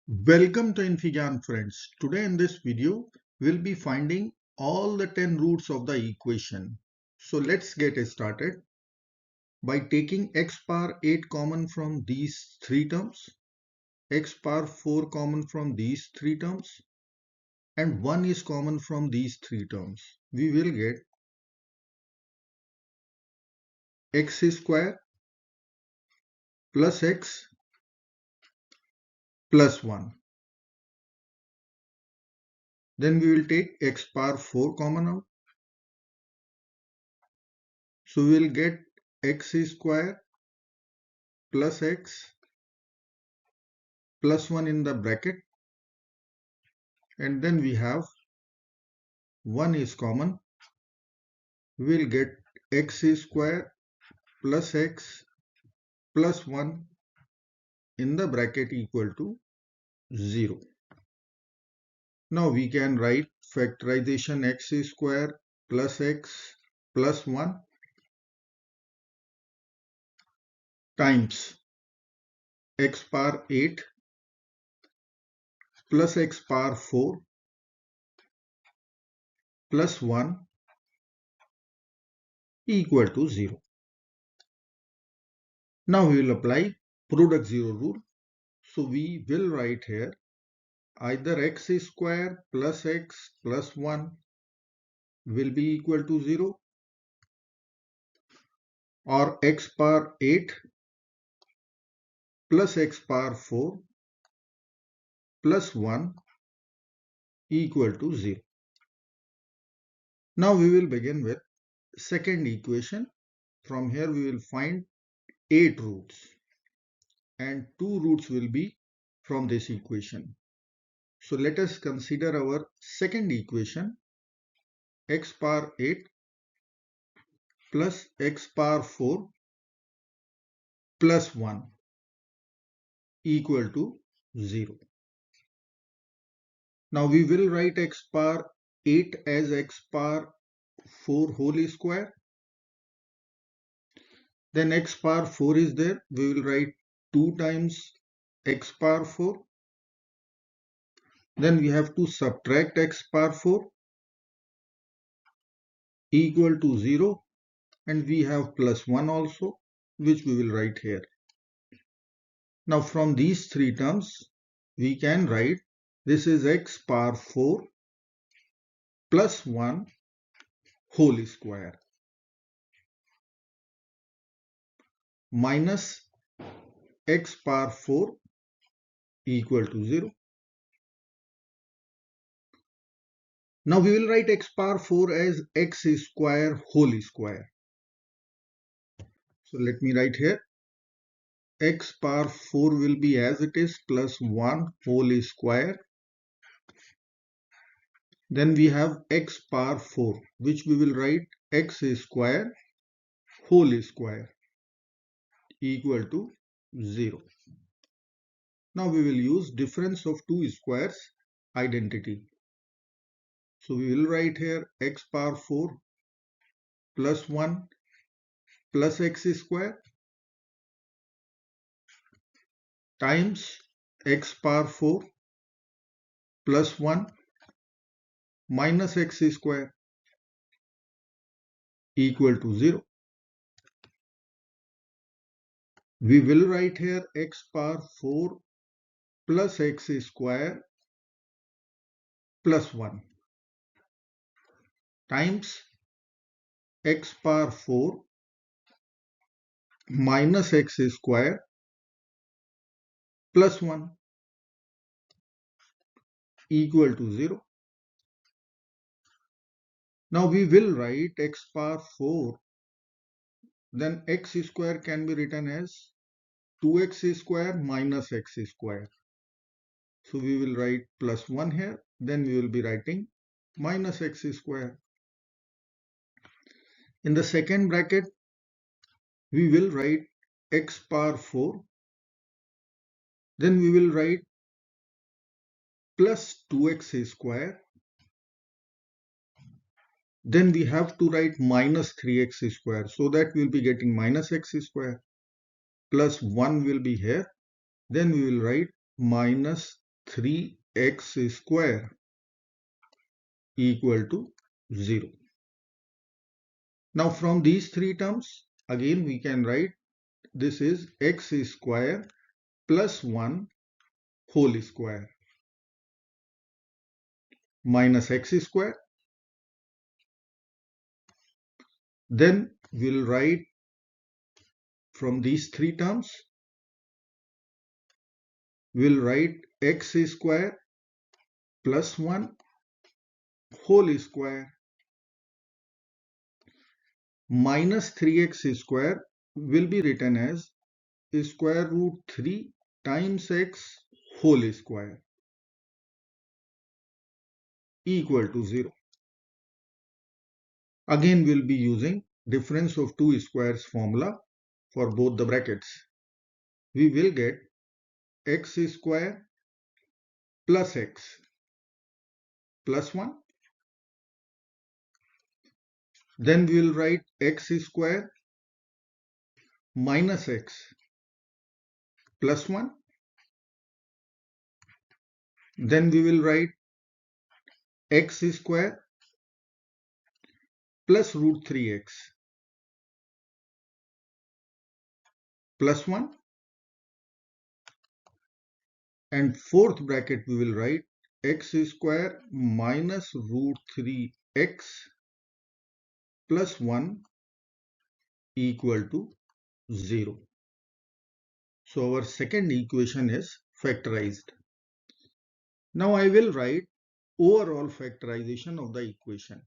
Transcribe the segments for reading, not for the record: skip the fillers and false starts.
Welcome to infyGyan friends. Today in this video, we'll be finding all the 10 roots of the equation. So let's get started by taking x power 8 common from these three terms, x power 4 common from these three terms, and 1 is common from these three terms. We will get x square plus x plus 1. Then we will take x power 4 common out. So we will get x square plus x plus 1 in the bracket, and then we have 1 is common. We will get x square plus x plus 1 in the bracket equal to 0. Now we can write factorization x square plus x plus 1 times x power 8 plus x power 4 plus 1 equal to 0. Now we will apply product 0 rule. So we will write here either x square plus x plus 1 will be equal to 0, or x power 8 plus x power 4 plus 1 equal to 0. Now we will begin with second equation. From here we will find 8 roots, and 2 roots will be from this equation. So let us consider our second equation, x power 8 plus x power 4 plus 1 equal to 0. Now we will write x power 8 as x power 4 whole square. Then x power 4 is there. We will write 2 times x power 4. Then we have to subtract x power 4 equal to 0. And we have plus 1 also, which we will write here. Now from these three terms, we can write this is x power 4 plus 1 whole square minus x power 4 equal to 0. Now we will write x power 4 as x square whole square. So let me write here x power 4 will be as it is plus 1 whole square. Then we have x power 4, which we will write x square whole square equal to 0. Now we will use difference of two squares identity. So we will write here x power 4 plus 1 plus x square times x power 4 plus 1 minus x square equal to 0. We will write here x power 4 plus x square plus 1 times x power 4 minus x square plus 1 equal to 0. Now we will write x power 4, then x square can be written as 2x square minus x square. So we will write plus 1 here, then we will be writing minus x square. In the second bracket, we will write x power 4, then we will write plus 2x square. Then we have to write minus 3x square, so that we will be getting minus x square. Plus 1 will be here. Then we will write minus 3x square equal to 0. Now from these three terms, again we can write this is x square plus 1 whole square minus x square. Then we'll write from these three terms, we'll write x square plus 1 whole square minus 3x square will be written as square root 3 times x whole square equal to 0. Again, we'll be using difference of two squares formula for both the brackets. We will get x square plus x plus 1. Then we will write x square minus x plus 1. Then we will write x square plus root 3x plus 1. And fourth bracket we will write x square minus root 3x plus 1 equal to 0. So our second equation is factorized. Now I will write overall factorization of the equation.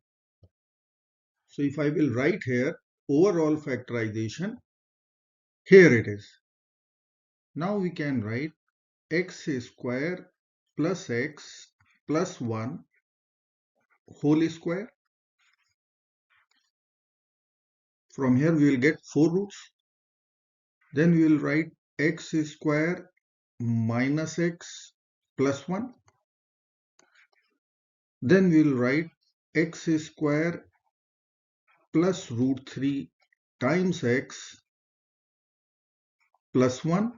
So if I will write here overall factorization, here it is. Now we can write x square plus x plus 1 whole square. From here we will get 4 roots. Then we will write x square minus x plus 1. Then we will write x square plus root 3 times x plus 1.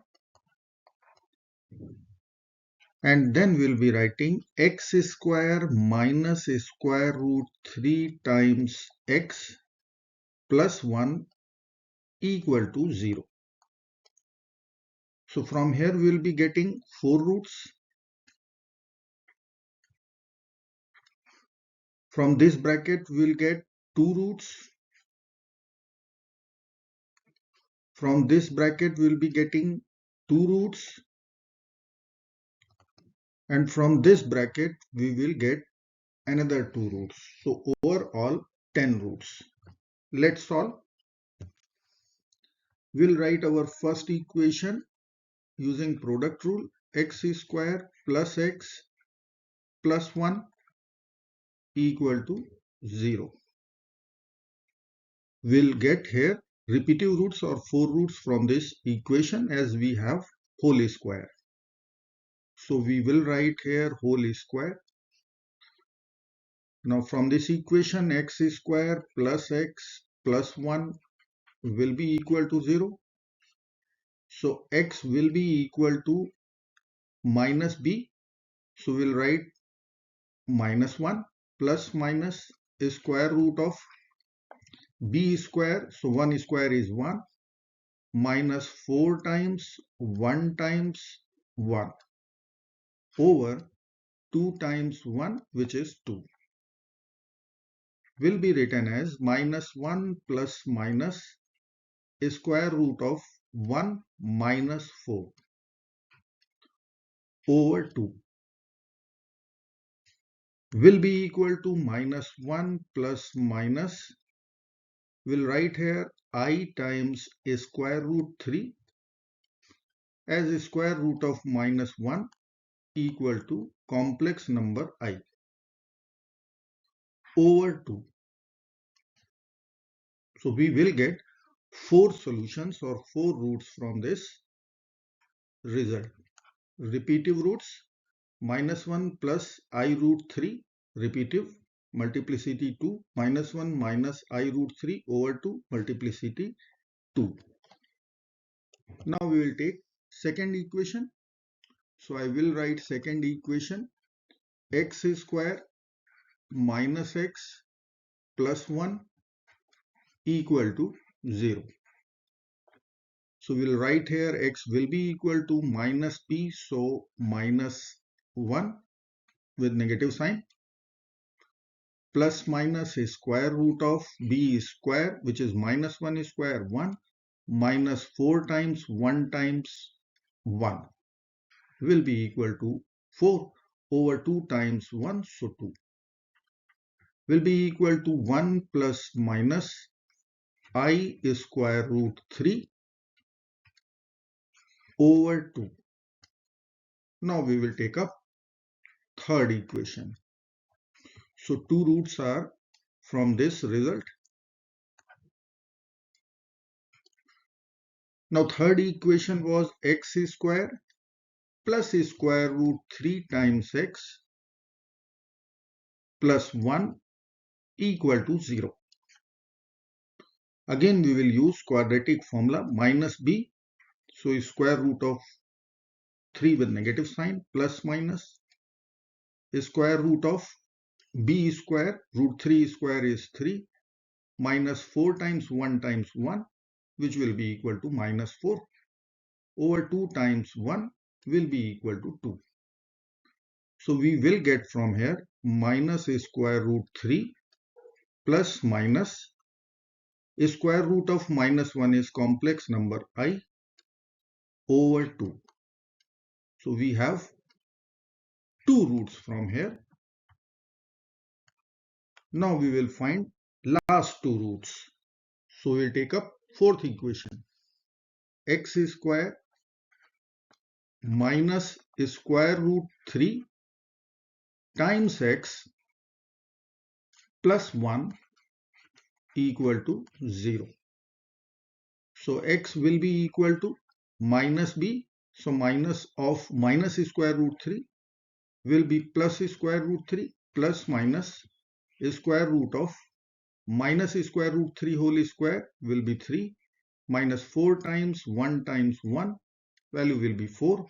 And then we will be writing x square minus square root 3 times x plus 1 equal to 0. So from here we will be getting 4 roots. From this bracket we will get 2 roots. From this bracket we will be getting 2 roots. And from this bracket we will get another 2 roots. So overall 10 roots. Let's solve. We'll write our first equation using product rule, x square plus x plus 1 equal to 0. We'll get here repetitive roots or 4 roots from this equation as we have whole square. So we will write here whole square. Now from this equation x square plus x plus 1 will be equal to 0. So x will be equal to minus b. So we'll write minus 1 plus minus square root of b square. So 1 square is 1 minus 4 times 1 times 1 over 2 times 1, which is 2. Will be written as minus 1 plus minus square root of 1 minus 4 over 2 will be equal to minus 1 plus minus, we'll write here I times square root 3 as square root of minus 1 equal to complex number I over 2. So we will get 4 solutions or 4 roots from this result. Repetitive roots, minus 1 plus I root 3, repetitive, multiplicity 2, minus 1 minus I root 3 over 2, multiplicity 2. Now we will take second equation. So I will write second equation, x square minus x plus 1 equal to 0. So we'll write here x will be equal to minus b, so minus 1 with negative sign, plus minus a square root of b square, which is minus 1 square 1, minus 4 times 1 times 1 will be equal to 4 over 2 times 1, so 2 will be equal to 1 plus minus I square root 3 over 2. Now we will take up third equation. So two roots are from this result. Now third equation was x square plus square root 3 times x plus 1 equal to 0. Again we will use quadratic formula minus b. So square root of 3 with negative sign plus minus square root of b square, root 3 square is 3, minus 4 times 1 times 1, which will be equal to minus 4 over 2 times 1 will be equal to 2. So we will get from here minus square root 3 plus minus square root of minus 1 is complex number I over 2. So we have two roots from here. Now we will find last two roots. So we'll take up fourth equation. X square minus square root 3 times x plus 1 equal to 0. So x will be equal to minus b. So minus of minus square root 3 will be plus square root 3 plus minus square root of minus square root 3 whole square will be 3 minus 4 times 1 times 1 value will be 4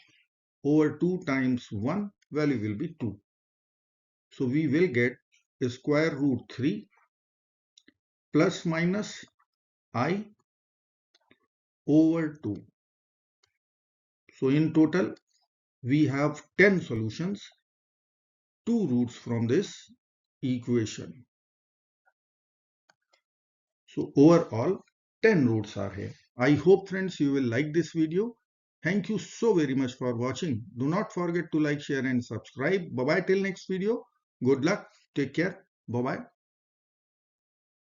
over 2 times 1 value will be 2. So we will get square root 3 plus minus I over 2. So in total we have 10 solutions, two roots from this equation. So overall 10 roots are here. I hope friends you will like this video. Thank you so very much for watching. Do not forget to like, share and subscribe. Bye bye till next video. Good luck. Take care. Bye bye.